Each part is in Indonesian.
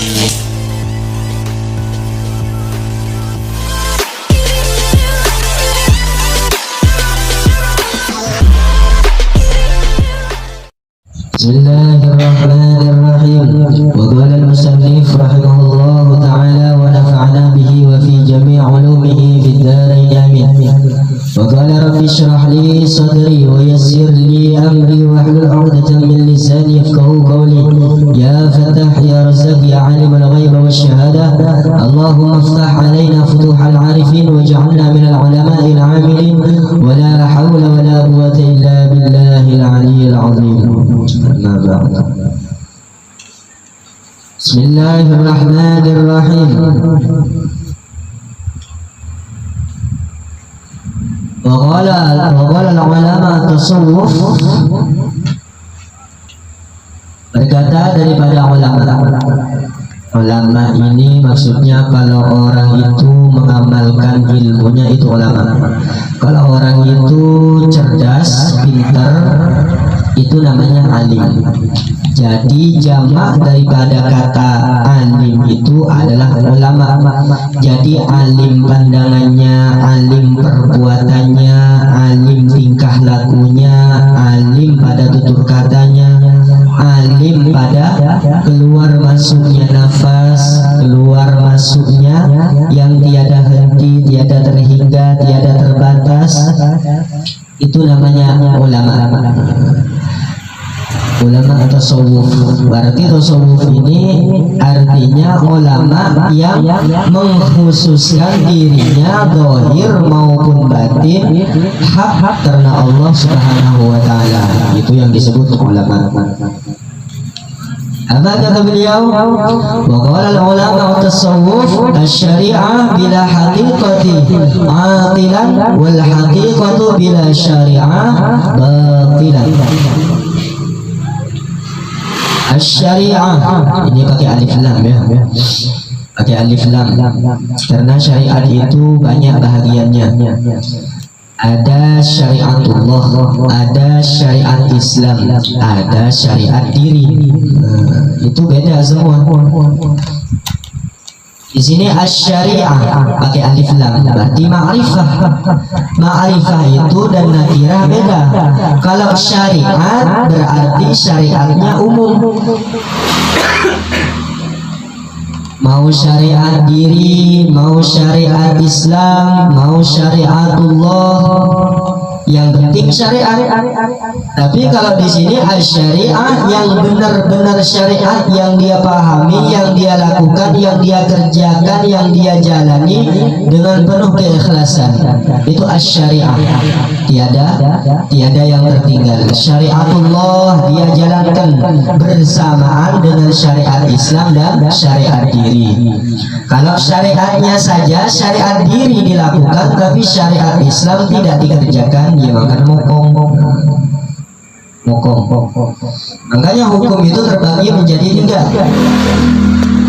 Bismillahirrahmanirrahim. Wa qala al-musannif rahimahullahu ta'ala wa nafa'ana bihi wa fi jami' ulumihi fid dharain amin. Wa qala rabbi shrah li sadri wa yassir li amri wa hlul 'uqdatam min lisani yafqahu qawli. Ya Fattah ya Razzaq ya 'alimul ghaib wasyahada. Allahumma iftah 'alaina futuhal 'arifin waj'alna minal 'ulama'il 'amilin wa la hawla wa la quwwata illa billahil 'aliyyil 'azim. Bismillahirrahmanirrahim. Wa qala al-ulama tasawuf, berkata daripada ulama ini maksudnya kalau orang itu mengamalkan ilmunya itu ulama. Kalau orang itu cerdas, pintar, itu namanya alim. Jadi jamak daripada kata alim itu adalah ulama. Jadi alim pandangannya, alim perbuatannya, alim tingkah lakunya, alim pada tutur katanya, alim pada keluar masuknya nafas, keluar masuknya yang tiada henti, tiada terhingga, tiada terbatas. Itu namanya ulama. Ulama tasawuf. Berarti tasawuf ini artinya ulama yang mengkhususkan dirinya zahir maupun batin hak karena Allah Subhanahu wa taala. Itu yang disebut ulama. Apa kata beliau? Wa qala al-ulama tasawuf asy-syari'ah bila haqiqati atilan wal haqiqatu bila syari'ah batilan. Asy-syari'ah ini pakai alif lam ya. Pakai alif lam karena syariat itu banyak bahagiannya. Ada syariatullah, ada syariat Islam, ada syariat diri. Itu beda semua. Di sini asy-syari'ah pakai alif lam berarti ma'rifah. Ma'rifah itu dan nakirah beda. Kalau syariat berarti syariatnya umum. Mau syariat diri, mau syariat Islam, mau syariatullah, yang penting syariat. Tapi kalau di sini asy-syari'ah yang benar-benar syariat yang dia pahami, yang dia lakukan, yang dia kerjakan, yang dia jalani dengan penuh keikhlasan. Itu asy-syari'ah. Tiada yang tertinggal. Syariatullah dia jalankan bersamaan dengan syariat Islam dan syariat diri. Kalau syariatnya saja, syariat diri dilakukan, tapi syariat Islam tidak dikerjakan, dia makan mokong. Makanya hukum itu terbagi menjadi 3.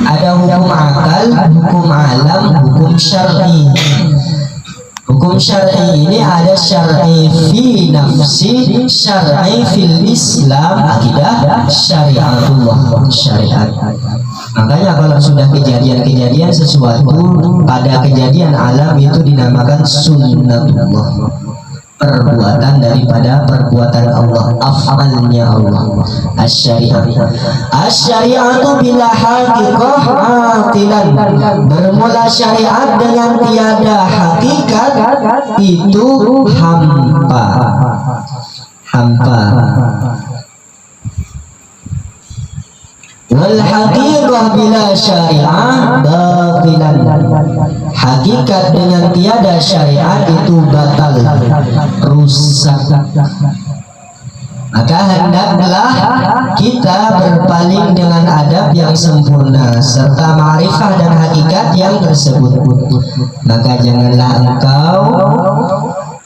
Ada hukum akal, hukum alam, hukum syar'i. Hukum syar'i ini ada syar'i fi nafsi, syar'i fil Islam, akidah, syariatullah, syariat. Makanya kalau sudah kejadian-kejadian sesuatu pada kejadian alam itu dinamakan sunnatullah, perbuatan daripada perbuatan Allah, af'alnya Allah. Asy-syari'atu bila haqiqah atilan. Bermula syariat dengan tiada hakikat itu hampa. Wal haqiqah bila syariah batilan. Hakikat dengan tiada syariat itu batal, rusak. Maka hendaklah kita berpaling dengan adab yang sempurna serta ma'rifah dan hakikat yang tersebut. Maka janganlah engkau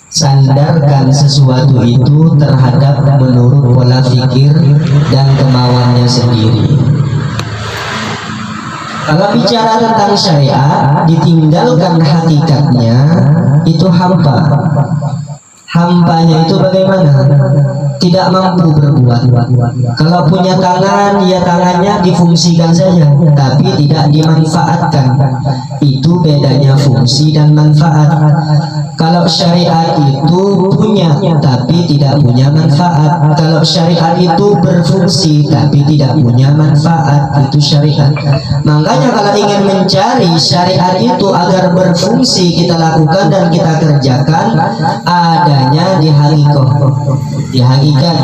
sandarkan sesuatu itu terhadap menurut pola pikir dan kemauannya sendiri. Kalau bicara tentang syariat, ditinggalkan hakikatnya, itu hampa. Hampanya itu bagaimana? tidak mampu berbuat. Kalau punya tangan, ya tangannya difungsikan saja, tapi tidak dimanfaatkan. Itu bedanya fungsi dan manfaat. Kalau syariat itu punya tapi tidak punya manfaat. Kalau syariat itu berfungsi tapi tidak punya manfaat, itu syariat. Makanya kalau ingin mencari syariat itu agar berfungsi, kita lakukan dan kita kerjakan adanya di hakikat. Di hakikat,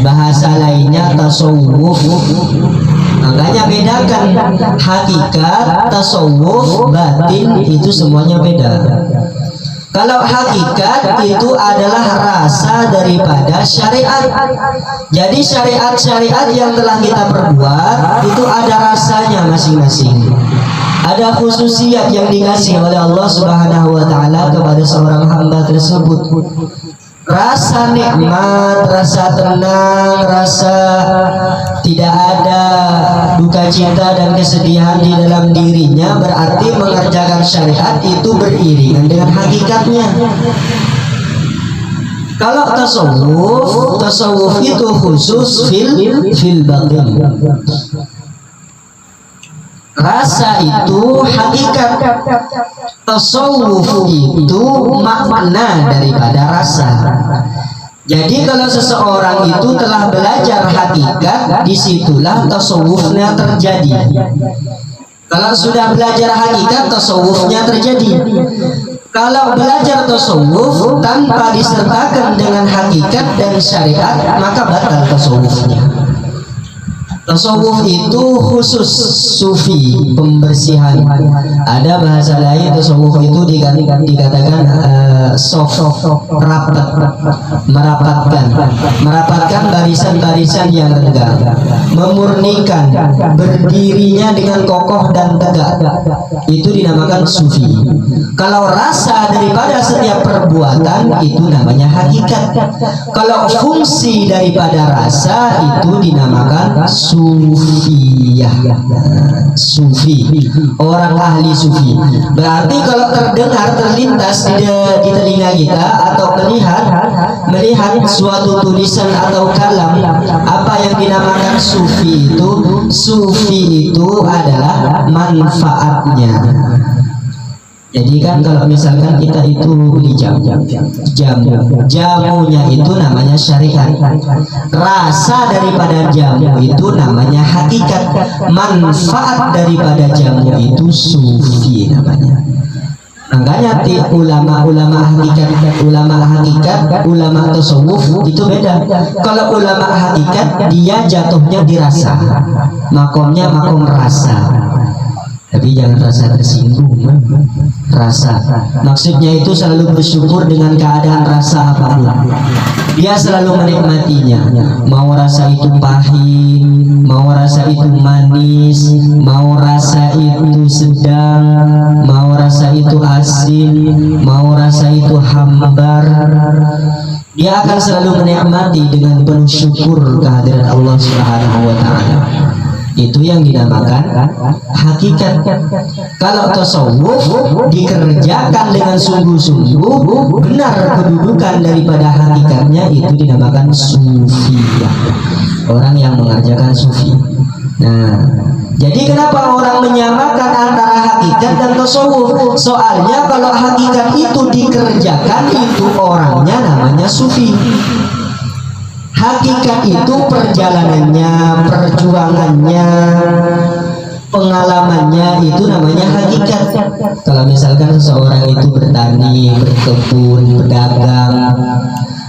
bahasa lainnya tasawuf. Makanya bedakan hakikat, tasawuf, batin, itu semuanya beda. Kalau hakikat itu adalah rasa daripada syariat. Jadi syariat-syariat yang telah kita perbuat itu ada rasanya masing-masing. Ada khususiat yang dikasih oleh Allah Subhanahu wa taala kepada seorang hamba tersebut. Rasa nikmat, rasa tenang, rasa tidak ada duka cita dan kesedihan di dalam dirinya, berarti mengerjakan syariat itu beriringan dengan hakikatnya. Kalau tasawuf itu khusus fil batin. Rasa itu hakikat, tasawuf itu makna daripada rasa. Jadi kalau seseorang itu telah belajar hakikat, disitulah tasawufnya terjadi. Kalau sudah belajar hakikat, tasawufnya terjadi. Kalau belajar tasawuf tanpa disertakan dengan hakikat dan syariat, maka batal tasawufnya. Tasawuf itu khusus sufi, pembersihan. Ada bahasa lain tasawuf itu dikatakan soft, merapatkan barisan-barisan yang renggang, memurnikan, berdirinya dengan kokoh dan tegak. Itu dinamakan sufi. Kalau rasa daripada setiap perbuatan itu namanya hakikat. Kalau fungsi daripada rasa itu dinamakan sufiyah. Sufi, orang ahli sufi. Berarti kalau terdengar, terlintas di telinga kita atau melihat suatu tulisan atau kalam, apa yang dinamakan sufi itu? Sufi itu adalah manfaatnya. Jadi kan kalau misalkan kita itu beli jamunya itu namanya syariat. Rasa daripada jamu itu namanya hakikat. Manfaat daripada jamu itu sufi namanya. Makanya ulama hakikat, ulama tasawuf itu beda. Kalau ulama hakikat dia jatuhnya di rasa, makomnya makom rasa. Tapi jangan rasa tersinggung, rasa. Maksudnya itu selalu bersyukur dengan keadaan rasa apapun. Dia selalu menikmatinya. Mau rasa itu pahit, mau rasa itu manis, mau rasa itu sedang, mau rasa itu asin, mau rasa itu hambar. Dia akan selalu menikmati dengan penuh syukur kehadiran Allah Subhanahu wa taala. Itu yang dinamakan hakikat. Kalau tasawuf dikerjakan dengan sungguh-sungguh, benar kedudukan daripada hakikatnya, itu dinamakan sufiyah. Orang yang mengerjakan sufi. Nah, jadi kenapa orang menyamakan antara hakikat dan tasawuf? Soalnya kalau hakikat itu dikerjakan, itu orangnya namanya sufi. Hakikat itu perjalanannya, perjuangannya, pengalamannya, itu namanya hakikat. Kalau misalkan seseorang itu bertani, berkebun, berdagang,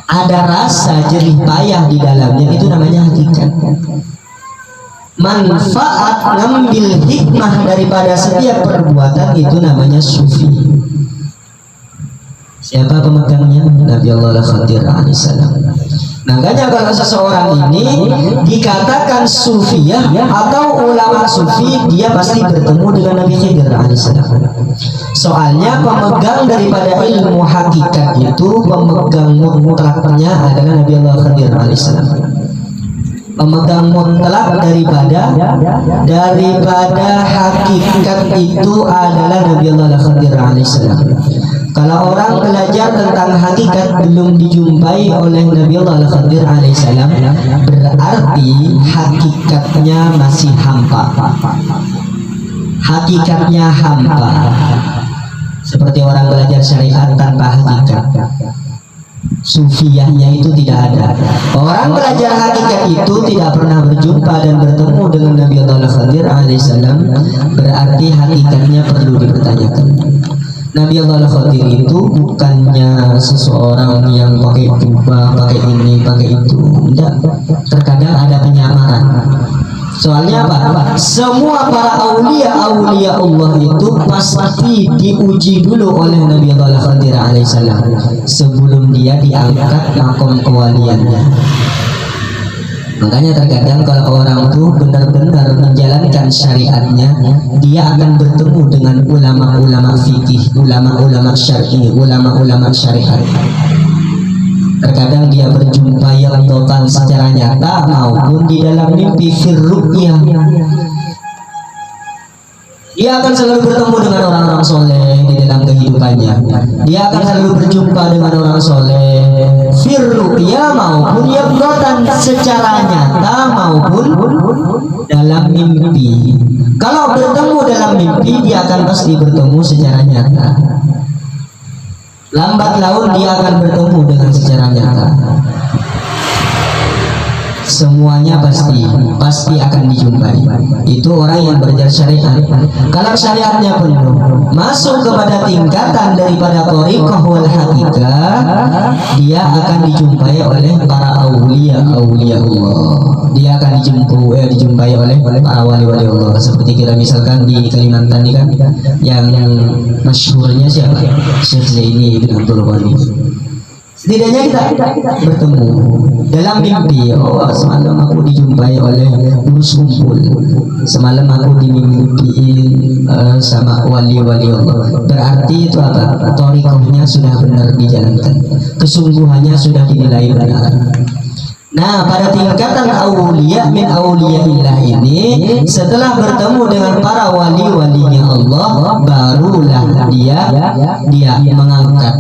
ada rasa jerih payah di dalamnya, itu namanya hakikat. Manfaat, ngambil hikmah daripada setiap perbuatan, itu namanya sufi. Siapa pemegangnya? Nabi Allah Khadir alaihissalam. Makanya kalau seseorang ini dikatakan sufiyah atau ulama sufi, dia pasti bertemu dengan Nabi Khidir alaihissalam. Soalnya pemegang daripada ilmu hakikat itu, pemegang mutlaknya adalah Nabi Allah Khidir alaihissalam. Pemegang mutlak daripada hakikat itu adalah Nabi Allah Khidir alaihissalam. Kalau orang belajar tentang hakikat belum dijumpai oleh Nabi Allah Al-Khadir alaihissalam, berarti hakikatnya masih hampa. Hakikatnya hampa. Seperti orang belajar syariat tanpa hakikat. Sufiyahnya itu tidak ada. Orang belajar hakikat itu tidak pernah berjumpa dan bertemu dengan Nabi Allah Al-Khadir alaihissalam, berarti hakikatnya perlu dipertanyakan. Nabi Allah Al-Khadir itu bukannya seseorang yang pakai jubah, pakai ini, pakai itu. Tidak. Terkadang ada penyamaran. Soalnya apa? Semua para aulia Allah itu pasti diuji dulu oleh Nabi Allah Al-Khadir alaihissalam sebelum dia diangkat makom kewaliannya. Makanya terkadang kalau orang itu benar-benar menjalankan syariatnya, dia akan bertemu dengan ulama-ulama fikih, ulama-ulama syar'i, ulama-ulama syariat. Terkadang dia berjumpa yang total secara nyata maupun di dalam mimpi firruqyah. Dia akan selalu bertemu dengan orang-orang soleh di dalam kehidupannya. Dia akan selalu berjumpa dengan orang soleh firruqyah maupun yaqzatan, secara nyata maupun dalam mimpi. Kalau bertemu dalam mimpi, dia akan pasti bertemu secara nyata. Lambat laun dia akan bertemu dengan secara nyata. Semuanya pasti akan dijumpai. Itu orang yang belajar syariat. Kalau syariatnya penuh, masuk kepada tingkatan daripada thariqah wal hakikah, dia akan dijumpai oleh para aulia Allah. Dia akan dijumpai oleh para wali-wali Allah. Seperti kita misalkan di Kalimantan ini kan, yang masyhurnya siapa? Syekh Zaini bin Abdul Wali. Setidaknya kita bertemu dalam mimpi. Oh, semalam aku dijumpai oleh urus kumpul. Semalam aku dimimpiin sama wali-wali Allah. Berarti itu apa? Thariqahnya sudah benar dijalankan. Kesungguhannya sudah dinilai benar. Nah, pada tingkatan aulia min auliyaillah ini, setelah bertemu dengan para wali-walinya Allah, barulah dia diangkat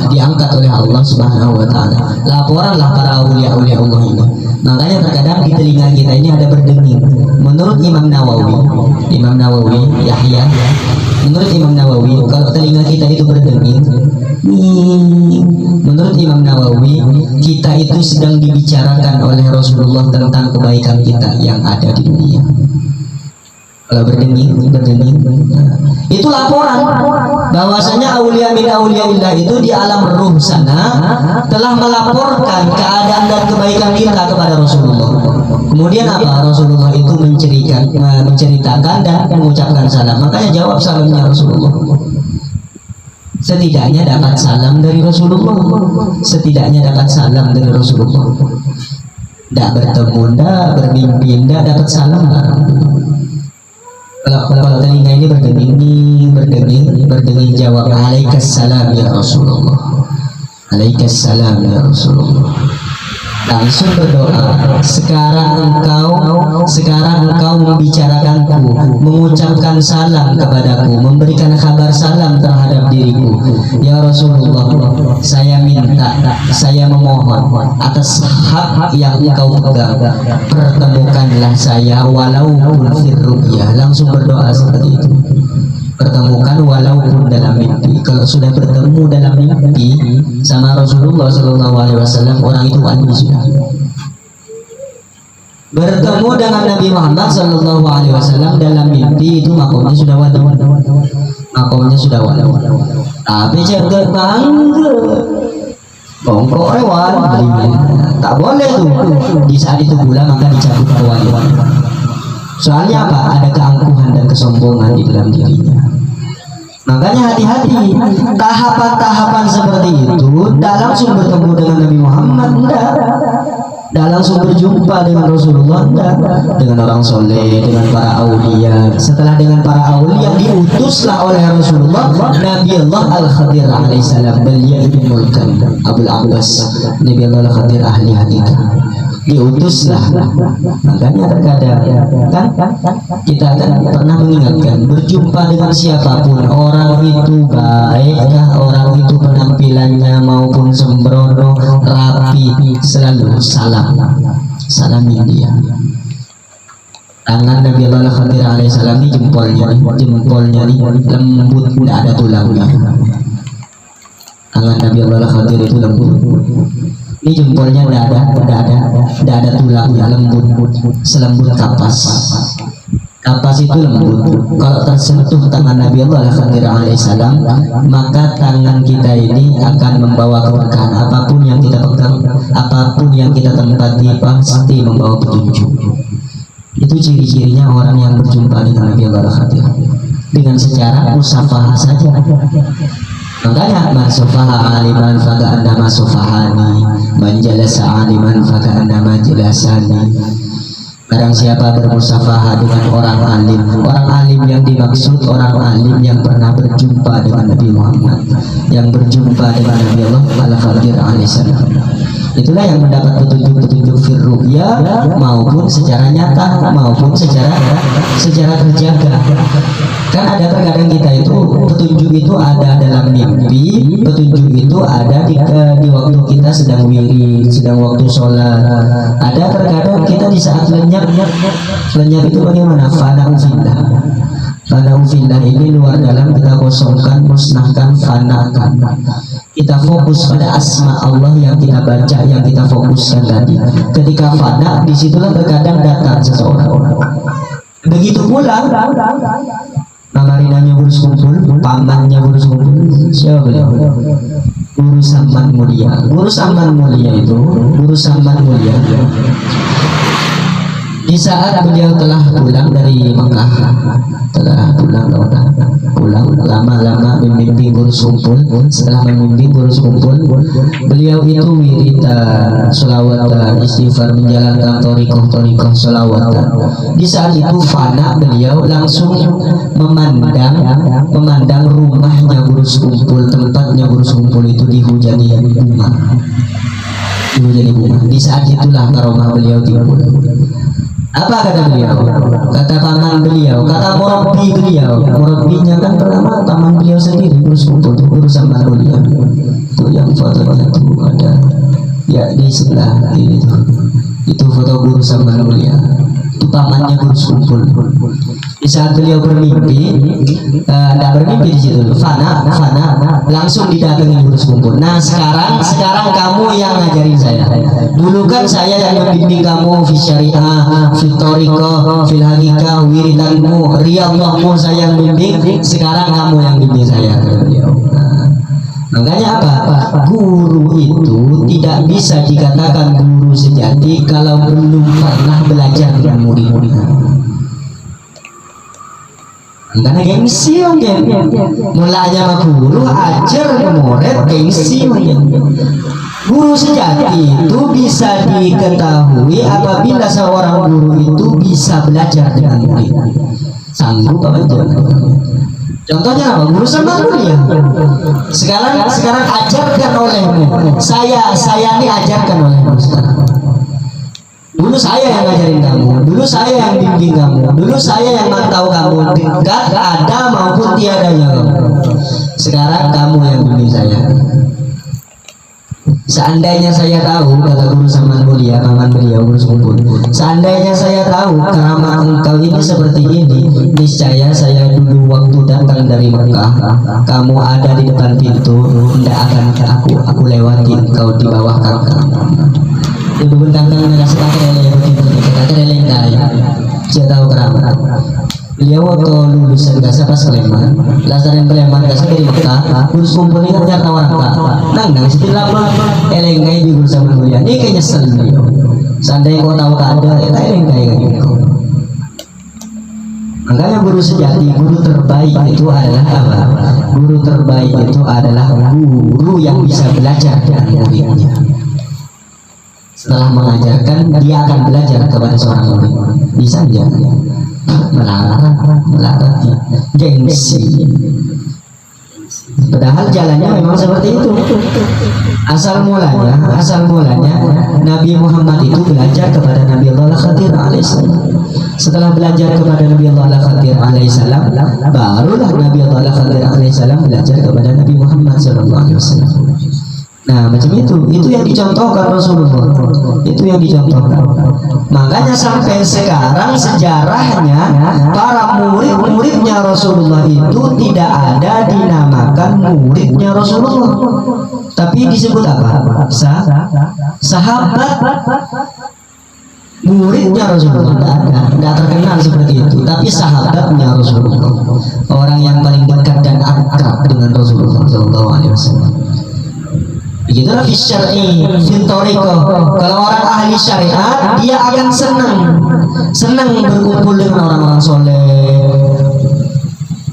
diangkat oleh Allah Subhanahu wa taala. Laporanlah para aulia Allah ini. Makanya terkadang di telinga kita ini ada berdenging. Menurut Imam Nawawi Yahya, menurut Imam Nawawi, kalau telinga kita itu berdenging, menurut Imam Nawawi, kita itu sedang dibicarakan oleh Rasulullah tentang kebaikan kita yang ada di dunia. Kalau berdenging, itu laporan bahwasanya aulia min auliyaillah itu di alam ruh sana telah melaporkan keadaan dan kebaikan kita kepada Rasulullah. Kemudian apa? Rasulullah itu menceritakan dan mengucapkan salam. Makanya jawab salamnya Rasulullah. Setidaknya dapat salam dari Rasulullah. Tidak bertemu, tidak bermimpi, tidak dapat salam. Kalau telinga ini berdenging jawab alaikassalam ya Rasulullah. Alaikassalam ya Rasulullah. Langsung berdoa. Sekarang engkau membicarakanku, mengucapkan salam kepadaku, memberikan kabar salam terhadap diriku. Ya Rasulullah, saya minta, saya memohon atas hak yang engkau pegang, pertemukanlah saya walaupun firruqyah. Langsung berdoa seperti itu. Pertemukan walaupun dalam mimpi. Kalau sudah bertemu dalam mimpi sama Rasulullah SAW, orang itu wali sudah. Bertemu dengan Nabi Muhammad SAW dalam mimpi itu makomnya sudah wali. Tapi jaga bangga. Bongkok rewan, tak boleh tuh. Di saat itu pula maka dicabut kewalian. Soalnya apa? Ada keangkuhan dan kesombongan di dalam dirinya. Makanya hati-hati. Tahapan-tahapan seperti itu tidak langsung bertemu dengan Nabi Muhammad, tidak langsung berjumpa dengan Rasulullah, dengan orang soleh, dengan para aulia. Setelah dengan para aulia diutuslah oleh Rasulullah Nabi Allah Al-Khadir alaihissalam. Beliau itu Abul Abbas, Nabi Allah Al-Khadir ahli hakikat. diutuslah. Makanya terkadang kan kita kan pernah mengingatkan, berjumpa dengan siapapun, orang itu baikkah, orang itu penampilannya maupun sembrono, rapi, selalu salami dia. Tangan Nabi Allah Khadir alaihissalam ini jempolnya nih lembut, tidak ada tulangnya. Tangan Nabi Allah Khadir itu lembut. Ini jempolnya tidak ada tulangnya, lembut, selembut kapas. Kapas itu lembut. Kalau tersentuh tangan Nabi Allah Khadir alaihissalam, maka tangan kita ini akan membawa keberkahan. Apapun yang kita pegang, apapun yang kita tempati, pasti membawa petunjuk. Itu ciri-cirinya orang yang berjumpa dengan Nabi Allah Khadir dengan secara musafahah saja. Makanya man sofaha aliman faka'annama sofahani, man jalasa aliman faka'annama jalasani. Barang siapa bermusafahah dengan orang alim yang dimaksud orang alim yang pernah berjumpa dengan Nabi Muhammad, yang berjumpa dengan Nabi Allah Al-Khadir alaihissalam. Itulah yang mendapat petunjuk-petunjuk firru'ya, maupun secara nyata maupun secara terjaga. Kan ada terkadang kita itu petunjuk itu ada dalam mimpi, petunjuk itu ada di waktu kita sedang wirid, sedang waktu sholat. Ada terkadang kita di saat lenyap itu bagaimana? Fana'u fillah ini luar dalam kita kosongkan, musnahkan, fanakan. Kita fokus pada asma Allah yang kita baca, yang kita fokuskan tadi. Ketika fana, disitulah terkadang datang seseorang. Begitu pula Mamarinanya Guru Kumpul, pamannya Guru Kumpul, siapa beliau? Guru Saman Mulia. Guru Saman Mulia itu, Guru Saman Mulia. Di saat beliau telah pulang dari Mekah, pulang lama-lama membimbing Guru Kumpul. Setelah membimbing Guru Kumpul, beliau itu wiridan, sholawatan, istighfar, menjalankan torikoh sholawatan. Di saat itu fana, beliau langsung memandang rumahnya Guru Kumpul, tempatnya Guru Kumpul itu dihujani bunga. Di saat itulah karomah beliau timbul. Apa kata beliau? Kata paman beliau, kata murabbi beliau. Murabbinya kan pertama paman beliau sendiri, Guru Kumpul, Guru Saman Mulia. Itu yang fotonya tuh ada ya di sebelah ini tuh. Itu foto Guru Saman Mulia. Itu pamannya Guru Kumpul. Di saat beliau bermimpi, tidak bermimpi di situ, fana, langsung didatangi Guru Kumpul. Nah sekarang kamu yang ngajarin saya. Dulu kan saya yang membimbing kamu fi syariah, fi thariqah, fil haqiqah, wiridanmu, riyadhahmu saya yang bimbing. Sekarang kamu yang bimbing saya, kata beliau. Makanya apa? Guru itu tidak bisa dikatakan guru sejati kalau belum pernah belajar dengan murid-muridnya. Karena gengsi mungkin, mulanya sama guru, ajar ke murid, gengsi mungkin. Guru sejati itu bisa diketahui apabila seorang guru itu bisa belajar dengan murid. Sanggup apa itu? Contohnya apa? Guru Saman Mulia. Sekarang ajarkan olehmu. Saya ini ajarkan olehmu sekarang. Dulu saya yang ngajarin kamu, dulu saya yang bimbing kamu, dulu saya yang mantau kamu, dekat ada maupun tiadanya kamu. Sekarang kamu yang bimbing saya. Seandainya saya tahu, kata Guru Saman Mulia, paman beliau Guru Kumpul, seandainya saya tahu keramat engkau ini seperti ini, niscaya saya dulu waktu datang dari Mekah, kamu ada di depan pintu, tidak akan aku lewati engkau di bawah kaki. Ibu kantang ngasih kakek saya tahu keramat. Beliau waktu lulusan gasa pas Sleman, lasaran Sleman gasa dari Mekah, Guru Kumpul ini kan nyata orang nang setelah elengai di Guru Saman Mulia. Ini kayaknya nyesel beliau. Seandainya kau tahu ada, kita elengai kayak gitu. Makanya guru sejati, guru terbaik itu adalah apa? Guru terbaik itu adalah guru yang bisa belajar dengan muridnya. Setelah mengajarkan, dia akan belajar kepada seorang murid. Bisa aja melarang gengsi. Padahal jalannya memang seperti itu. Asal mulanya Nabi Muhammad itu belajar kepada Nabi Allah Al-Khadir alaihissalam. Setelah belajar kepada Nabi Allah Al-Khadir alaihissalam, barulah Nabi Allah Al-Khadir alaihissalam belajar kepada Nabi Muhammad sallallahu alaihi wasallam. Nah, macam itu yang dicontohkan Rasulullah. Itu yang dicontohkan. Makanya sampai sekarang sejarahnya para murid-muridnya Rasulullah itu tidak ada dinamakan muridnya Rasulullah. Tapi disebut apa? Sahabat. Muridnya Rasulullah tidak terkenal seperti itu. Tapi sahabatnya Rasulullah, orang yang paling dekat dan akrab dengan Rasulullah sallallahu alaihi wasallam. Begitulah fi syar'i, fi thariqah. Kalau orang ahli syariat, dia akan senang berkumpul dengan orang-orang soleh,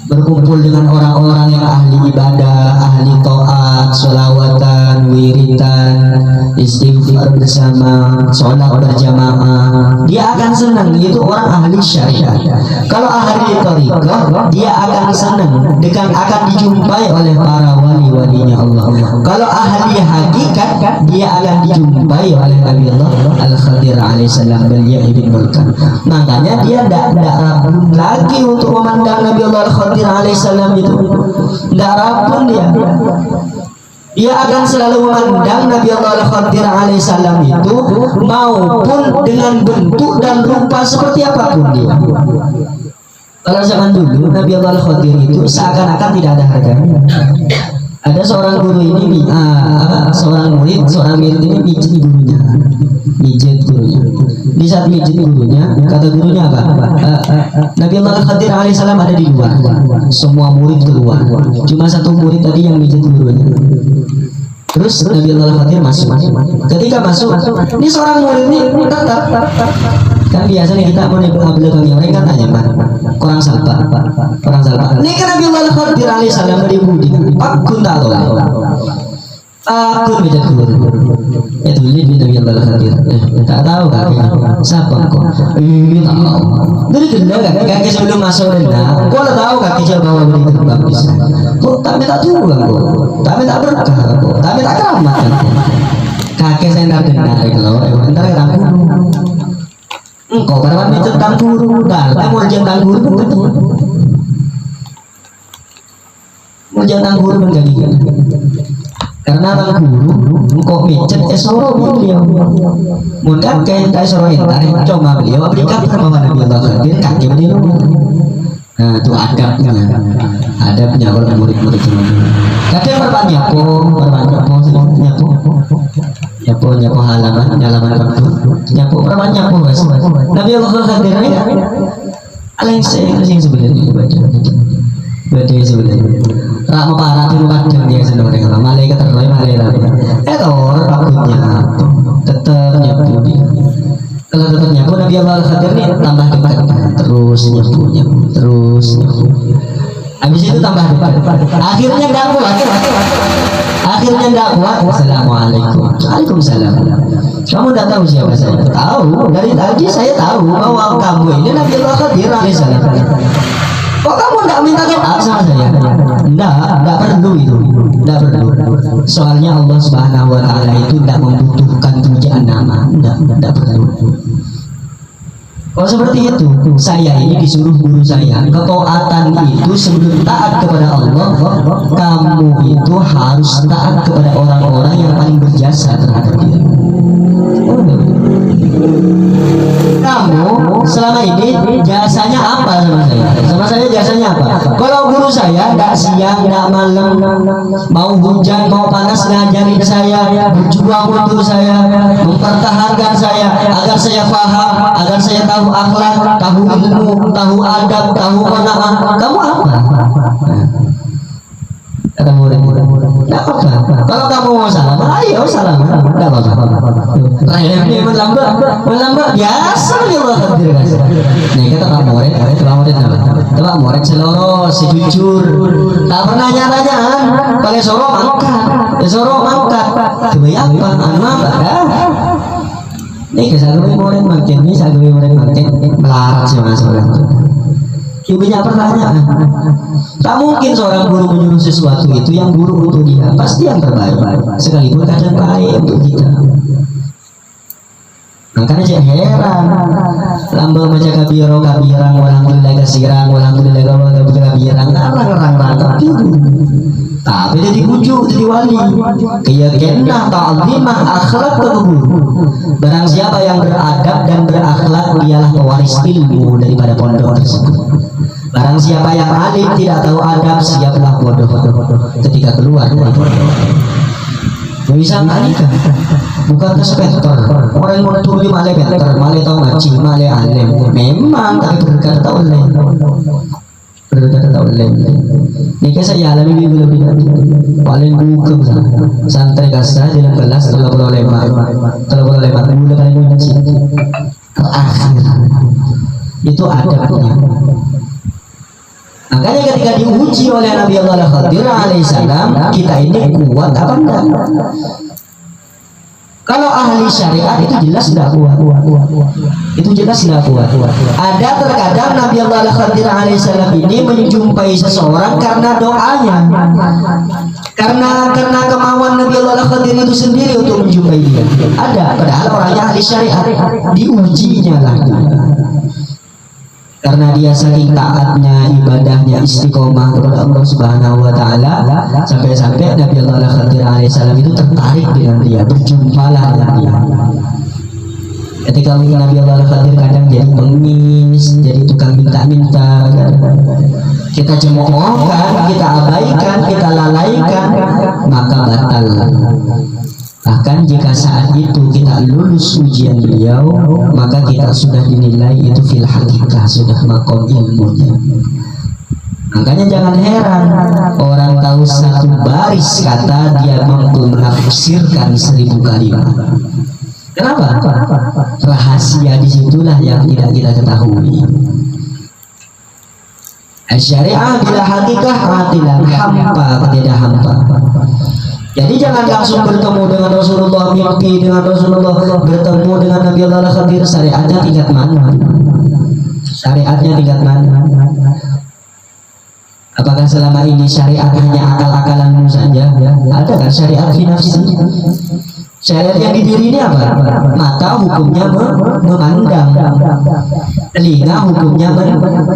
berkumpul dengan orang-orang yang ahli ibadah, ahli taat, sholawatan, wiridan, istighfar bersama, sholat berjamaah. Dia akan senang. Itu orang ahli syariat. Kalau ahli thariqah, dia akan senang dengan akan dijumpai oleh para wali-walinya Allah. Kalau ahli hakikat, dia akan dijumpai oleh Nabi Allah Al-Khadir alaihissalam, beliau ibn Mulkan. Makanya dia tidak ragu lagi untuk memandang Nabi Allah Al-Khadir alaihissalam itu. Tidak ragu dia akan selalu memandang Nabi Allah Al-Khadir alaihissalam itu, maupun dengan bentuk dan rupa seperti apapun dia. Kalau zaman dulu Nabi Allah Al-Khadir itu seakan-akan tidak ada harganya. Ada seorang guru ini, seorang murid ini mijit gurunya. Di saat mijit gurunya, kata gurunya apa? Nabi Allah Al-Khadir alaihissalam ada di luar. Semua murid keluar. Cuma satu murid tadi yang mijit gurunya. Terus Nabi Allah Al-Khadir masuk. Ketika masuk, ini seorang murid ini tetap. Kan biasanya kita mau belakang orang kan tanya kurang sabar. Ini kan Nabi Allah Al-Khadir alaihissalam dari budi. Aku tak tahu. Aku beda guru. Itu ini Nabi Allah Al-Khadir. Tak tahu kan? Siapa kau? Tahu. Dari kedua kaki sebelum masuk rendah. Kau tahu kaki jauh bawah beri terbang bisa. Kau tapi tak tahu kan kau. Tapi tak berkah kau. Tapi tak keramat kan. Kaki saya tak dengar kalau. Entar kerangku. Engkau berawan itu tentang guru, tapi mau tentang guru betul. Mau tentang guru menjadi karena tentang guru, engkau micet esoro beliau. Mudah kayak esoro entar, coba beliau berikan sama Nabi Allah Khadir kaki beliau. Nah itu adabnya kalau murid-murid itu. Kadang nyapu halaman kartu, nyapu mas. Nabi Allah Khadir aling sebenarnya baca sebenarnya. Rak parah di rumah dan dia senang dengan malaikat terlalu malaikat. Takutnya tetap nyapu dia. Kalau tetap nyapu Nabi Allah Khadir ini tambah dekat, terus nyapu. Habis itu tambah dekat. Akhirnya tidak kuat. Assalamualaikum. Waalaikumsalam. Kamu tidak tahu siapa saya? Tahu. Dari tadi saya tahu bahwa kamu ini Nabi Allah Khadir alaihissalam. Kok kamu tidak minta doa sama saya? Tidak perlu itu. Tidak perlu. Soalnya Allah Subhanahu Wa Taala itu tidak membutuhkan pujaan nama. Tidak perlu. Oh seperti itu. Saya ini disuruh guru saya, ketaatan itu sebelum taat kepada Allah, kamu itu harus taat kepada orang-orang yang paling berjasa terhadap dia. Kamu selama ini jasanya apa sama saya? Sama saya jasanya apa? Kalau guru saya tidak siang, tidak malam, mau hujan, mau panas ngajarin saya, berjuang untuk saya, mempertahankan saya agar saya paham, agar saya tahu akhlak, tahu ilmu, tahu adab, tahu qanaah. Kamu apa? Kata murid-murid, tidak apa-apa. Kalau kamu mau salam, ayo salam, tidak apa-apa. Ini melambat biasa ya Allah Khadir. Nih kata Pak Murid apa? Pak Murid seloro, sejujur, tak pernah nyaranyaan. Pakai sorok mangkat, coba apa? Nih kesalahan murid makin melarat sih mas orang. Banyak pertanyaan. Tak mungkin seorang guru menyuruh sesuatu itu yang buruk untuk dia, pasti yang terbaik, sekalipun kadang baik untuk kita. Makanya saya heran, lambang macam kabirang, walhamdulillah kasirang, walhamdulillah kabirang, ngarang tapi tapi jadi ujuk, jadi wali. Keyakinan ta'zimah akhlak guru. Barang siapa yang beradab dan berakhlak, dialah pewaris ilmu daripada pondok tersebut. Barang siapa yang alim tidak tahu adab, siaplah bodoh ketika keluar dari pondok. Bisa kan? Bukan ke spektor. Orang mau tuli male better, male tahu ngaji, male alim. Memang tapi berkata tahu lain. Berkata tahu lain. Ini saya alami dulu tidak. Paling bukan santai kasar dalam kelas kalau boleh lemak dulu kalian ngaji. Terakhir itu adabnya. Makanya ketika diuji oleh Nabi Allah Khadir alaihissalam, kita ini kuat apa enggak? Kalau ahli syariat itu jelas tidak kuat. Itu jelas tidak kuat. Ada terkadang Nabi Allah Khadir alaihissalam ini menjumpai seseorang karena doanya, karena kemauan Nabi Allah Khadir itu sendiri untuk menjumpai dia. Ada, padahal orangnya ahli syariat, diujinya lagi. Karena dia saking taatnya, ibadahnya, istiqomah kepada Allah Subhanahu wa Ta'ala, sampai-sampai Nabi Allah Khadir alaihissalam itu tertarik dengan dia, berjumpalah dengan dia. Ketika Nabi Allah Khadir kadang jadi pengemis, jadi tukang minta-minta, kita cemoohkan, kita abaikan, kita lalaikan, maka batal. Bahkan jika saat itu kita lulus ujian beliau, maka kita sudah dinilai itu fil hakikah, sudah makom ilmunya. Makanya jangan heran orang tahu satu baris kata dia mampu menafsirkan 1000 kalimat. Kenapa? Rahasia disitulah yang tidak kita ketahui. Syariah bila hakikah atilan hampa tidak hampa. Jadi jangan langsung bertemu dengan Rasulullah, mimpi dengan Rasulullah, bertemu dengan Nabi Allah Khadir, syariatnya tingkat mana? Syariatnya tingkat mana? Apakah selama ini syariat hanya akal-akalanmu saja? Ada kan syariat fi nafsi? Syariat yang di diri ini apa? Mata hukumnya memandang, telinga hukumnya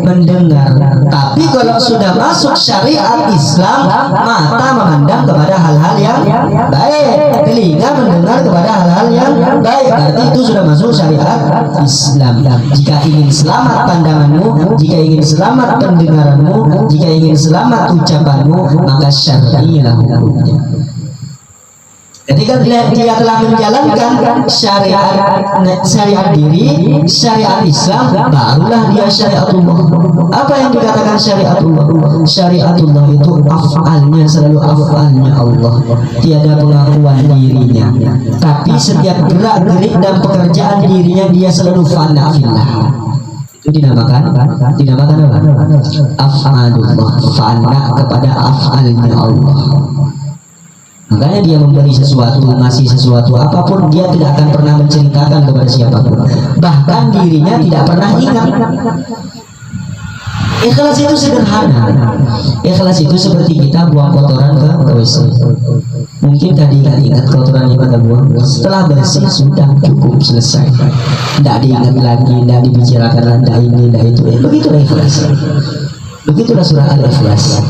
mendengar. Tapi kalau sudah masuk syariat Islam, mata memandang kepada hal-hal yang baik, telinga mendengar kepada hal-hal yang baik. Berarti itu sudah masuk syariat Islam. Jika ingin selamat pandanganmu, jika ingin selamat pendengaranmu, jika ingin selamat ucapanmu, maka syar'ilah hukumnya. Ketika dia telah menjalankan syariat diri, syariat Islam, barulah dia syariatullah. Apa yang dikatakan syariatullah? Syariatullah itu af'alnya selalu af'alnya Allah, tiada pengakuan dirinya. Tapi setiap gerak-gerik dan pekerjaan dirinya dia selalu fana fillah. Itu dinamakan apa? Af'alullah, fana kepada af'alnya Allah. Makanya dia memberi sesuatu, ngasih sesuatu, apapun dia tidak akan pernah menceritakan kepada siapapun. Bahkan dirinya tidak pernah ingat. Ikhlas itu sederhana. Ikhlas itu seperti kita buang kotoran ke WC. Mungkin tadi ingat kotoran yang kita buang, setelah bersih sudah cukup, selesai. Tidak diingat lagi, tidak dibicarakan, tidak ini, tidak itu. Begitulah ikhlas. Begitulah surah Al-Ikhlas.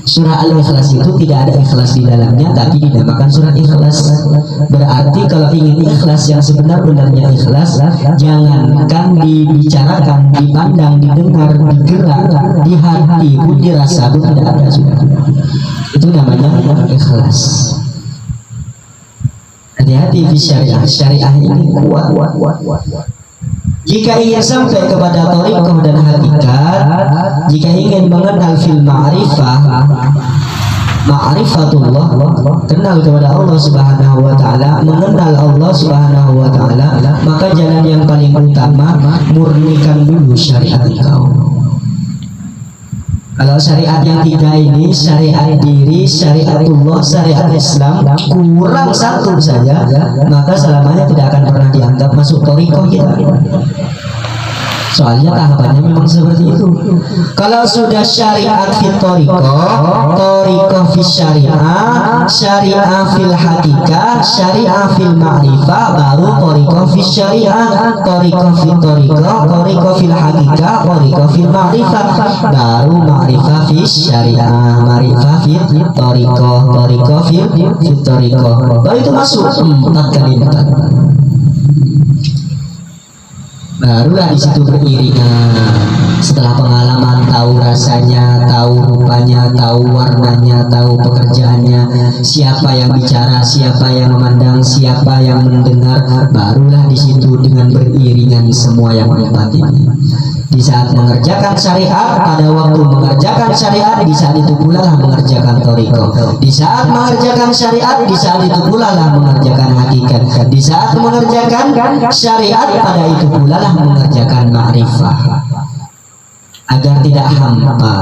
Surah Al-Ikhlas itu tidak ada ikhlas di dalamnya, tapi dinamakan surah Ikhlas. Berarti kalau ingin ikhlas yang sebenar-benarnya ikhlas, jangankan dibicarakan, dipandang, didengar, digerak, di hati pun dirasa pun tidak ada sudah. Itu namanya ikhlas. Hati-hati di syariah. Syariah ini kuat. Jika ingin sampai kepada thariqah dan hakikat, jika ingin mengenal fil ma'rifah, ma'rifatullah, kenal kepada Allah Subhanahu wa Ta'ala, mengenal Allah Subhanahu wa Ta'ala, maka jalan yang paling utama murnikan dulu syariat engkau. Kalau syariat yang tiga ini, syariat diri, syariatullah, syariat Islam, kurang satu saja, maka selamanya tidak akan pernah dianggap masuk thariqah kita. Soalnya tahapannya memang seperti itu. Kalau sudah syariat fil thariqah fil syariah, syariah fil hakikah, syariah fil ma'rifah, baru thariqah fil syariah, thariqah fil thariqah fil hakikah, thariqah fil ma'rifah, baru ma'rifah fil syariah, ma'rifah fil thariqah fil thariqah. Baru itu masuk 4 kali lipat. Barulah di situ beriringan. Setelah pengalaman, tahu rasanya, tahu rupanya, tahu warnanya, tahu pekerjaannya, siapa yang bicara, siapa yang memandang, siapa yang mendengar, barulah di situ dengan beriringan semua yang 4 ini. Di saat mengerjakan syariat, pada waktu mengerjakan syariat, di saat itu pula lah mengerjakan thariqah. Di saat mengerjakan syariat, di saat itu pula lah mengerjakan hakikat. Di saat mengerjakan syariat, pada itu pula lah mengerjakan ma'rifah, agar tidak hampa.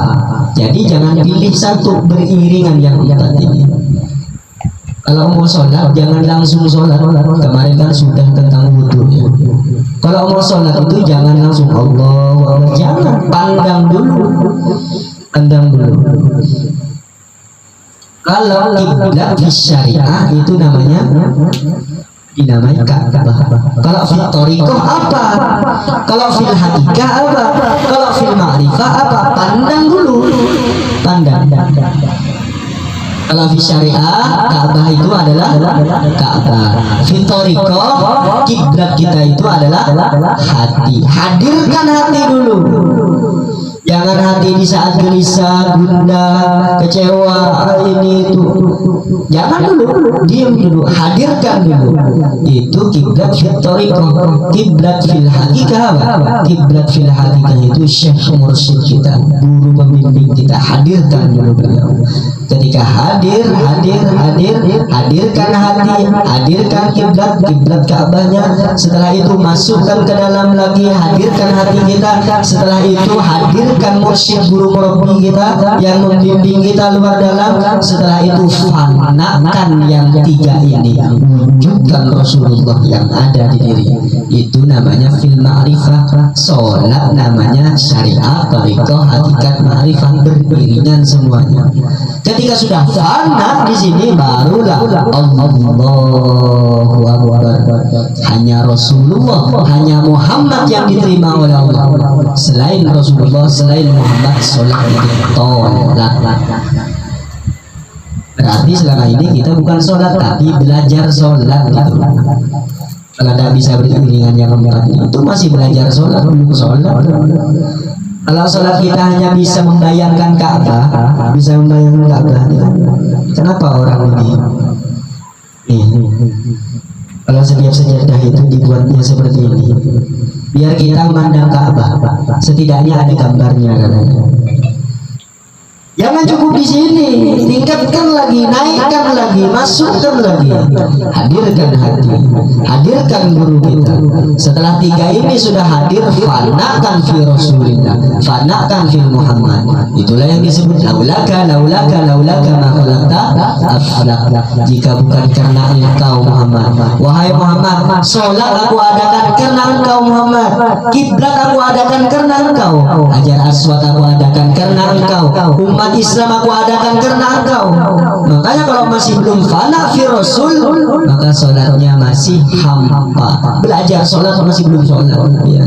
Jadi jangan pilih satu, beriringan yang 4 ini. Kalau mau sholat jangan langsung sholat. Kemarin kan sudah tentang wudhu ya. Kalau mau sholat itu jangan langsung Allahu Akbar, jangan, pandang dulu. Kalau kiblat di syariah itu namanya Ka'bah. Kalau fil thariqah apa? Kalau fil hakikah apa? Kalau fil ma'rifah apa? Pandang dulu. Kalau fi syariah, Ka'bah itu adalah Ka'bah. Fi thariqah, kiblat kita itu adalah hati. Hadirkan hati dulu. Jangan hati di saat gelisah, gundah, kecewa, ini itu. Jangan dulu, diam dulu, hadirkan dulu. Itu kiblat fi thariqah. Kiblat fil hakikah apa? Kiblat fil hakikah itu syekh mursyid kita, guru pembimbing kita. Hadirkan dulu beliau. Ketika hadirkan hati, hadirkan kiblat Ka'bahnya. Setelah itu masukkan ke dalam lagi, hadirkan hati kita. Setelah itu hadirkan mursyid, guru murabbi kita yang membimbing kita luar dalam. Setelah itu fanakan yang 3 ini, wujudkan Rasulullah yang ada di diri. Itu namanya fil ma'rifah. Sholat namanya syariat, thariqah, hakikat, ma'rifah, beriringan semuanya. Ketika sudah fana di sini, barulah Allahu Akbar. Hanya Rasulullah, hanya Muhammad yang diterima oleh Allah. Selain Rasulullah, selain Muhammad, sholatnya ditolak. Berarti selama ini kita bukan sholat, tapi belajar sholat gitu. Kalau tidak bisa beriringan yang 4 itu masih belajar sholat, belum sholat. Kalau sholat kita hanya bisa membayangkan Ka'bah, kenapa orang ini? Kalau setiap sajadah itu dibuatnya seperti ini, biar kita memandang Ka'bah, setidaknya ada gambarnya. Jangan cukup di sini, tingkatkan lagi, naikkan lagi, masukkan lagi. Hadirkan hati, hadirkan guru kita. Setelah 3 ini sudah hadir, fanakan fi Rasulillah, fanakan fi Muhammad. Itulah yang disebut laulaka ma khalaqta aflaq. Jika bukan karena engkau Muhammad, wahai Muhammad, sholat aku adakan karena engkau Muhammad, kiblat aku adakan karena engkau, ajar aswad aku adakan karena engkau, umat Islam aku adakan karena engkau. Makanya kalau masih belum fana fi Rasul, maka sholatnya masih hampa. Belajar sholat masih belum sholat ya.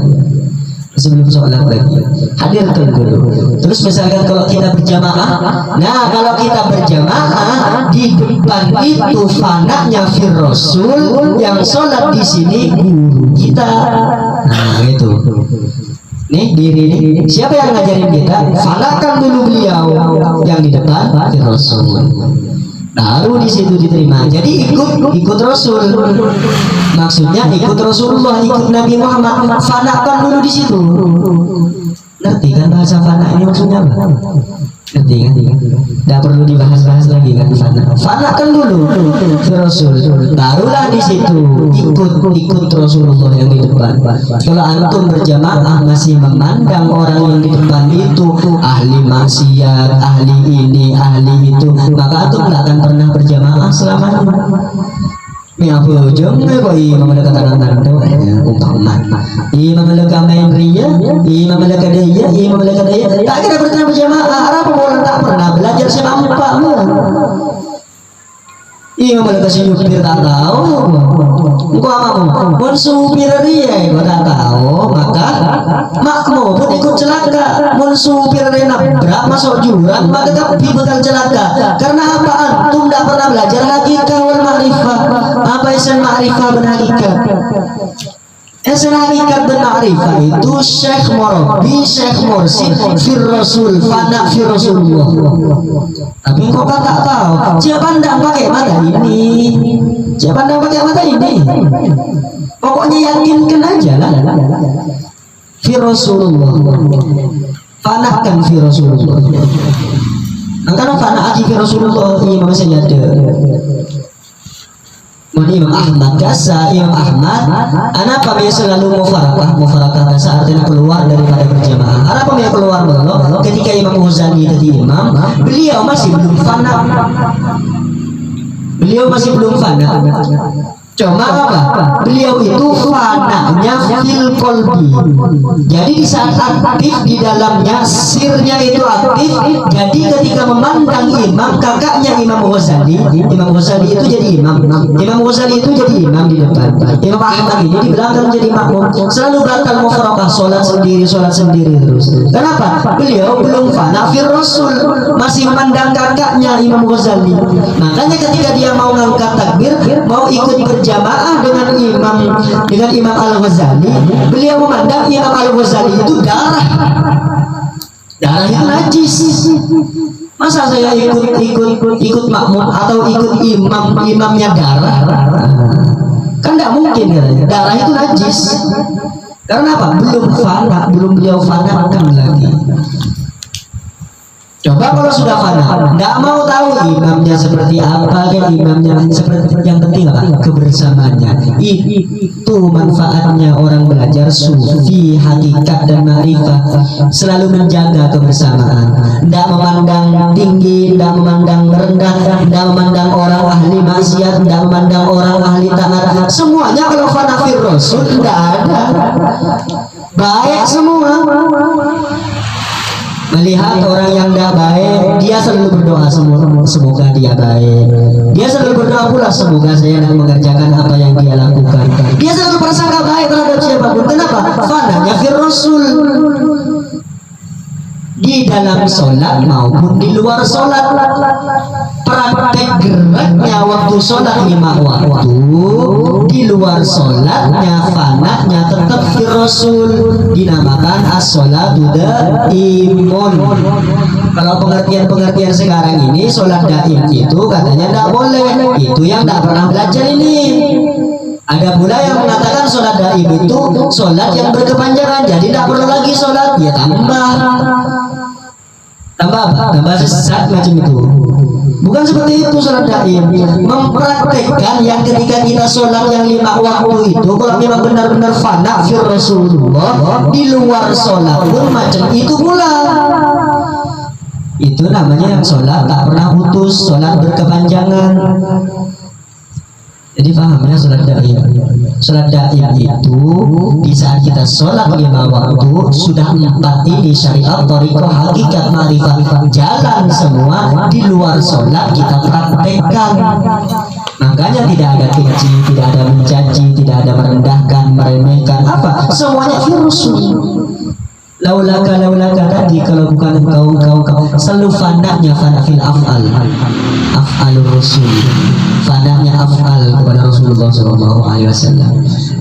Masih belum sholat lagi. Hadirkan dulu. Terus misalkan kalau kita berjamaah, nah kalau kita berjamaah di depan itu fananya fi Rasul, yang sholat di sini guru kita. Nah itu. Nih diri ini siapa yang ngajarin kita? Fanakan dulu beliau yang di depan Rasul. Baru di situ diterima. Jadi ikut Rasul. Maksudnya ikut Rasulullah, ikut Nabi Muhammad. Fanakan dulu di situ. Ngerti kan bahasa fana ini maksudnya apa? Ngerti kan? Tidak perlu dibahas-bahas lagi kan fana. Fanakan dulu Rasul. Barulah di situ ikut Rasulullah yang di depan. Kalau antum berjamaah masih memandang orang yang di depan itu ahli maksiat, ahli ini, ahli itu, maka antum tidak akan pernah berjamaah selamanya. apa jom kok imam ada katanan tu umpama imam ada main ria imam ada kadaya imam ada kadaya tak kira pernah berjamaah apa orang tak pernah belajar semampak imam ada kasih supir tak tahu engkau amamu pun supir ria kau tak tahu maka makmu pun ikut celaka pun supir ria nabrak masuk jurang maka kamu bakal celaka karena apa antum tak pernah belajar hakikat wal ma'rifah. Apa isan ma'rifah dan hakikat? Isan hakikat dan ma'rifah itu Syekh Murabi, Syekh Mursid, Fir Rasul, Fana Fir Rasulullah. Tapi kok tak tahu? Siapa pandang pakai mata ini? Siapa pandang pakai mata ini? Pokoknya yakinkan aja lah. Fir Rasulullah. Fana kan Fir Rasulullah. Karena fana aki Fir Rasulullah ini masih ada. Imam Ahmad kasa Imam Ahmad anak kami selalu mufarakah kasa artinya keluar daripada berjamaah. Anak kami keluar dulu ketika Imam Ghazali tadi imam beliau masih belum fana. Cuma apa? Beliau itu fananya fil qalbi. Jadi di saat aktif di dalamnya sirnya itu aktif. Jadi ketika memandang imam kakaknya Imam Ghazali itu jadi imam. Imam Ghazali itu jadi imam di depan. Imam Ahmad ini di belakang jadi makmum. Selalu batal mufarakah sholat sendiri terus. Kenapa? Beliau belum fana fil Rasul, masih memandang kakaknya Imam Ghazali. Makanya ketika dia mau ngangkat takbir, mau ikut berjamaah dengan Imam Al-Ghazali, beliau memandang Imam Al-Ghazali itu darah itu najis. Masa saya ikut makmum atau ikut imamnya darah? Kan tidak mungkin katanya. Darah itu najis. Karena apa? Belum beliau fanakan lagi. Coba kalau sudah fana, nggak mau tahu imamnya seperti apa, imamnya seperti yang penting apa? Kebersamaannya. Itu manfaatnya orang belajar sufi, hakikat dan ma'rifah. Selalu menjaga kebersamaan. Nggak memandang tinggi, nggak memandang rendah, nggak memandang orang ahli maksiat, nggak memandang orang ahli taat. Semuanya kalau fana fir Rasul nggak ada. Baik semua. Melihat orang yang tidak baik, dia selalu berdoa semoga dia baik. Dia selalu berdoa pula semoga saya tidak mengerjakan apa yang dia lakukan. Dia selalu prasangka baik terhadap siapapun. Kenapa? Fananya fir Rasul. Di dalam sholat maupun di luar sholat, praktek geraknya waktu sholat 5 waktu, di luar sholatnya fananya tetap fir Rasul, dinamakan as-sholatu daimun. Kalau pengertian sekarang ini sholat daim itu katanya tidak boleh, itu yang tidak pernah belajar ini. Ada pula yang mengatakan sholat daim itu sholat yang berkepanjangan, jadi tidak perlu lagi sholat, ya tambah sesat macam itu. Bukan seperti itu sholat daim. Mempraktekkan yang ketika kita sholat yang 5 waktu itu, kalau memang benar-benar fana fir Rasulullah, di luar sholat pun macam itu pula. Itu namanya yang sholat tak pernah putus, sholat berkepanjangan. Jadi pahamnya sholat daim. Sholat daim itu di saat kita sholat 5 waktu sudah 4 ini syariat, thariqah, hakikat, ma'rifah, jalan semua. Di luar sholat kita praktekkan. Makanya tidak ada keji, tidak ada mencaci, tidak ada merendahkan, meremehkan, apa? Semuanya fir Rasul. Laulaka tadi kalau bukan engkau selalu fananya fana fil af'alur Rasul, fananya af'al kepada Rasulullah SAW.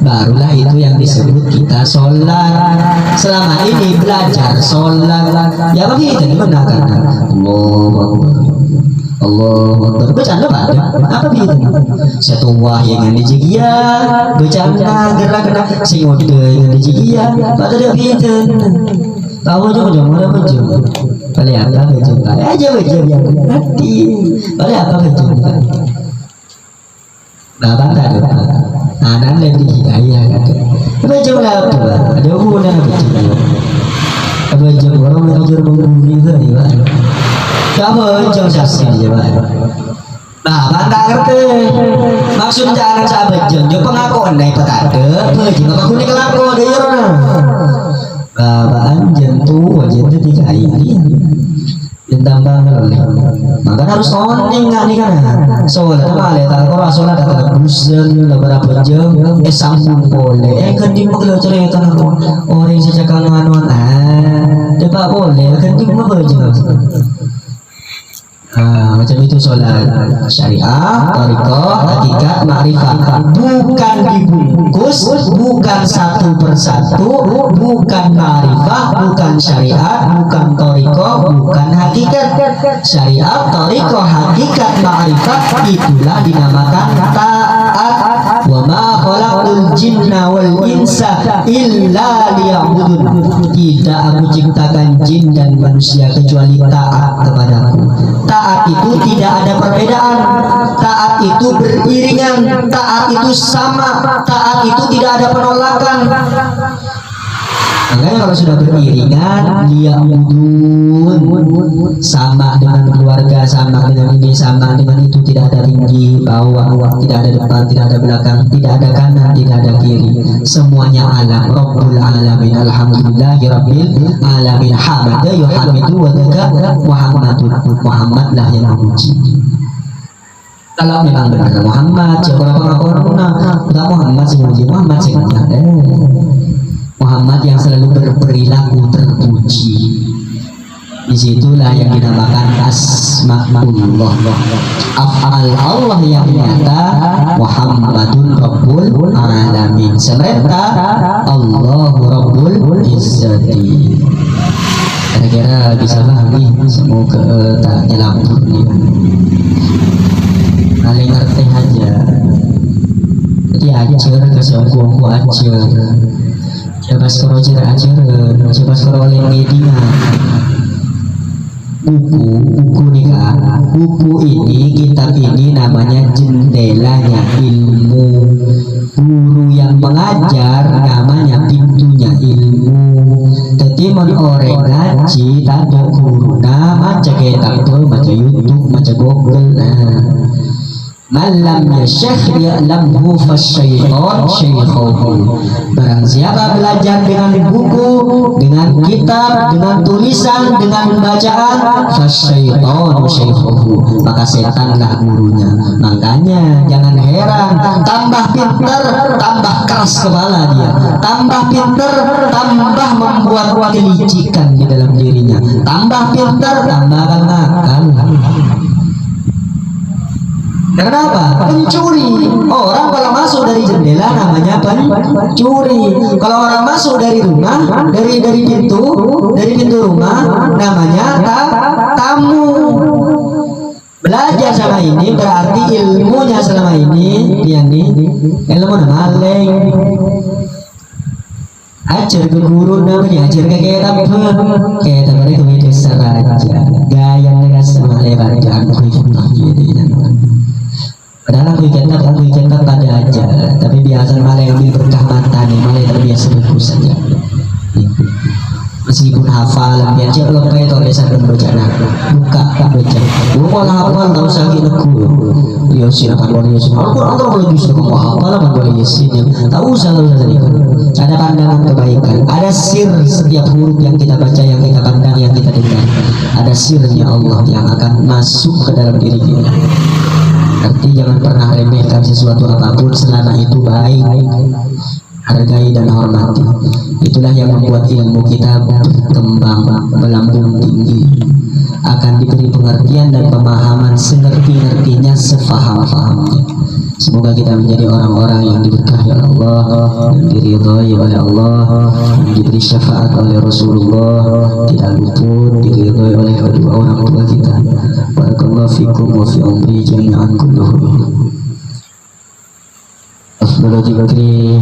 Barulah itu yang disebut kita sholat. Selama ini belajar sholat ya begitu digunakan. Allah bercanda apa begitu? Satu wah yang ada jigia bercanda gerak sing ode yang ada jigia pada dia begitu. Tahu jom mana jom. Balik apa jom? Aja jom yang hati. Balik apa jom? Bapak tak ada. Anak lagi hidayah kata. Apa jom lah apa? Ada hubungan apa jom? Apa jom orang belajar membunuh itu ni. Kamu jom saksi je, Nah, banda ngerti. Maksud jangan sahabat jenjo pengakuan dari petade, pergi apa kuning kelako deh ya. Babaan jentu jentu tiga ini. Ditambah lagi. Maka harus oning nggak nih kan? Soalnya kemarin kalau soalnya kata busen beberapa jam, sambung boleh. Kendi mau cerita aku orang sejak kanuan tidak boleh. Kendi mau berjalan. Macam itu sholat syariah, tariqah, hakikat, ma'rifat bukan dibungkus, bukan satu persatu, bukan ma'rifah, bukan syariat, bukan tariqah, bukan hakikat. Syariat, tariqah, hakikat, ma'rifat itulah dinamakan taat. Wa ma khalaqtul jinna wal insa illa liya'budun. Tidak aku ciptakan jin dan manusia kecuali taat kepadaku. Taat itu tidak ada perbedaan. Taat itu beriringan. Taat itu sama. Taat itu tidak ada penolakan. Makanya kalau sudah beriringan, dia sama dengan keluarga, sama dengan ini, sama dengan itu, tidak ada tinggi, bawah, tidak ada depan, tidak ada belakang, tidak ada kanan, tidak ada kiri. Semuanya alam, Rabbul Alamin, Alhamdulillahirabbil alamin, hamada yuhamidu wa dzaka Muhammadun. Muhammad lah yang memuji. Kalau memang benar Muhammad, siapa orang tidak Muhammad semuanya, Muhammad semuanya. Muhammad yang selalu berperilaku terpuji. Disitulah yang dinamakan asma'ullah, af'al Allah yang nyata. Muhammadun Rabbul Alamin, sementara Allahu Rabbul Izzati. Kira-kira bisa pahami? Semoga tak nyelambur nih. Kalian ngerti aja. Jadi ajar kesempurnaanku ajar. Coba sekarang ajaran, coba sekarang oleh media. Buku nikah, buku ini, kitab ini namanya jendelanya ilmu. Guru yang mengajar namanya pintunya ilmu. Jadi orang ngaji tanda guru, nama kitab tuh macam YouTube, macam Google. Malam ya syekh ya'lamhu fasyaitan syaikhuhu. Barang siapa belajar dengan buku, dengan kitab, dengan tulisan, dengan bacaan, fasyaitan syaikhuhu, maka setanlah gurunya. Makanya jangan heran, tambah pintar, tambah keras kepala dia. Tambah pintar, tambah membuat kelicikan di dalam dirinya. Tambah pintar, tambah nakal. Kenapa? Pencuri. Orang kalau masuk dari jendela namanya pencuri. Kalau orang masuk dari rumah, dari pintu rumah namanya tamu. Belajar sama ini berarti ilmunya selama ini dia nih ilmu maling. Ajar ke guru namanya, ajar ke kitab mereka desa raja. Gaya mereka sama lebar jangan kuih jadi. Padahal aku ikan pada aja, tapi biasa malah yang berkah mata nih, malah terbiasa berkus saja. Meskipun hafal, biasa lepai atau lesan baca buka baca. Malah hafal tahu sakit aku. Ya silakan boleh semua. Aku boleh justru kamu hafal apa boleh yasin. Tahu salah tadi. Ada pandangan kebaikan, ada sir setiap huruf yang kita baca, yang kita pandang, yang kita dengar. Ada sirnya Allah yang akan masuk ke dalam diri kita. Arti jangan pernah remehkan sesuatu apapun selama itu baik. Hargai dan hormati. Itulah yang membuat ilmu kita berkembang, melambung tinggi. Akan diberi pengertian dan pemahaman sengerti-ngertinya, sefaham-fahamnya. Semoga kita menjadi orang-orang yang diberkahi oleh Allah, yang diridhai oleh Allah, yang diberi syafaat oleh Rasulullah, tidak luput diridhai oleh kedua orang tua kita. Barakallahu fikum wa fi umri jami'an kulluhu. Afdhalu dzikri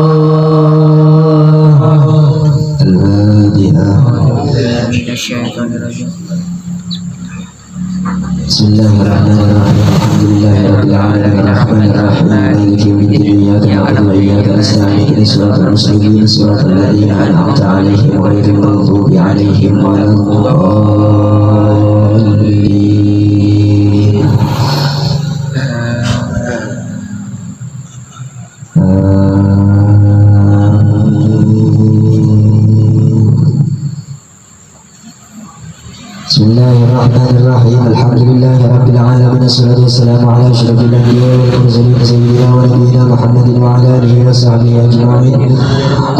صراط المستقيم صراط الذين أنعمت عليهم غير المغضوب عليهم ولا الضالين. بسم الله الرحمن الرحيم. الحمد لله رب العالمين، الصلاة والسلام على أشرف الأنبياء والمرسلين سيدنا ونبينا محمد وعلى آله وصحبه أجمعين.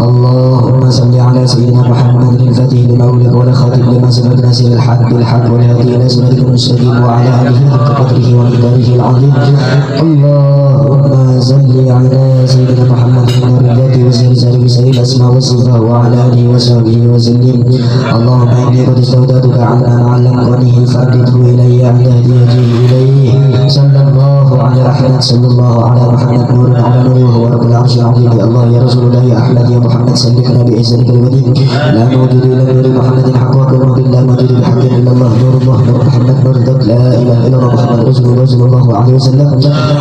اللهم صل على سيدنا محمد الفاتح لما أغلق والخاتم لما سبق ناصر الحق بالحق والهادي إلى صراطك المستقيم وعلى آله حق قدره ومقداره العظيم. اللهم صل على سيدنا محمد نور الذات وسر بسر الأسماء والصفات وعلى آله وصحبه وسلم. اللهم إني قد استودعتك عما علمتني فردده إلي عند هديته إليه. صلى الله على أحمد، صلى الله على محمد نور على نور وهو رب العرش العظيم. يا الله يا رسول الله يا أحمد يا محمد سلكنا بإحسانك الوديع. لا موجود إلا نور محمد حق وكرم لا موجود بحق إلا الله نور الله نور محمد نور ذات لا إله إلا الله محمد رسول الله صلى الله عليه وسلم.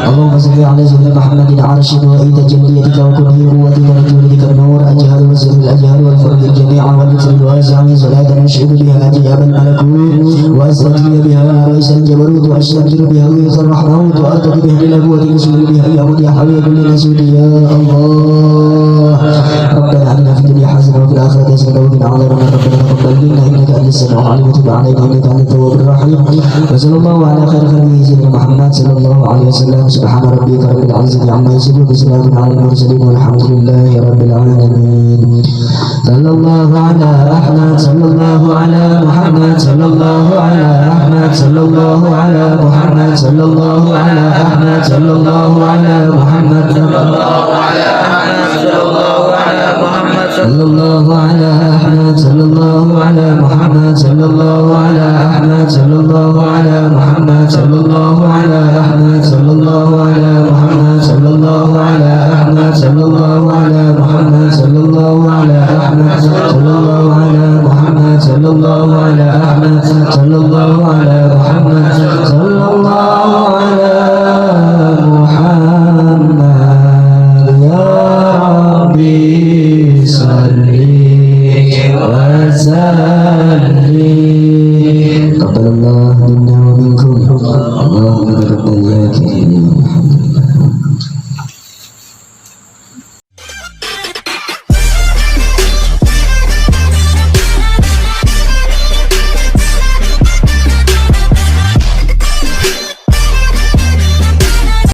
اللهم صل على سيدنا محمد عرش وإيد جليتك وكله قوتك ونجولتك النور أجهل وسر الأجهل والفرد الجميع والنصر الواسع صلاة نشهد بها أجاب الملكوت وأستجيب بها رئيس الجبروت وأستغفر بها ويخ الرحمن وأرتقي بها للأبوة وسول بها يا من يا حبيب كل نسود يا الله. ربنا آتنا في الدنيا حسنة وفي الآخرة حسنة وقنا عذاب النار. ربنا تقبل منا إنك أنت السميع العليم وتب علينا إنك أنت التواب الرحيم. وصلى الله على خير خلقه سيدنا محمد صلى الله عليه وسلم. سبحان ربك رب العزة عما يصفون وسلام على المرسلين والحمد لله رب العالمين. صلى الله على أحمد صلى الله على محمد صلى الله على أحمد صلى الله على محمد صلى الله على أحمد صلى الله على محمد صلى الله على أحمد صلى الله على محمد صلى الله على أحمد صلى الله على محمد صلى الله على أحمد صلى الله على محمد صلى الله على أحمد صلى الله على محمد صلى الله على أحمد صلى الله على محمد صلى الله على أحمد صلى الله على محمد صلى الله على أحمد صلى الله على محمد صلى الله على محمد يا ربي صل وسلم. تقبل الله منا ومنكم اللهم تقبل يا كريم.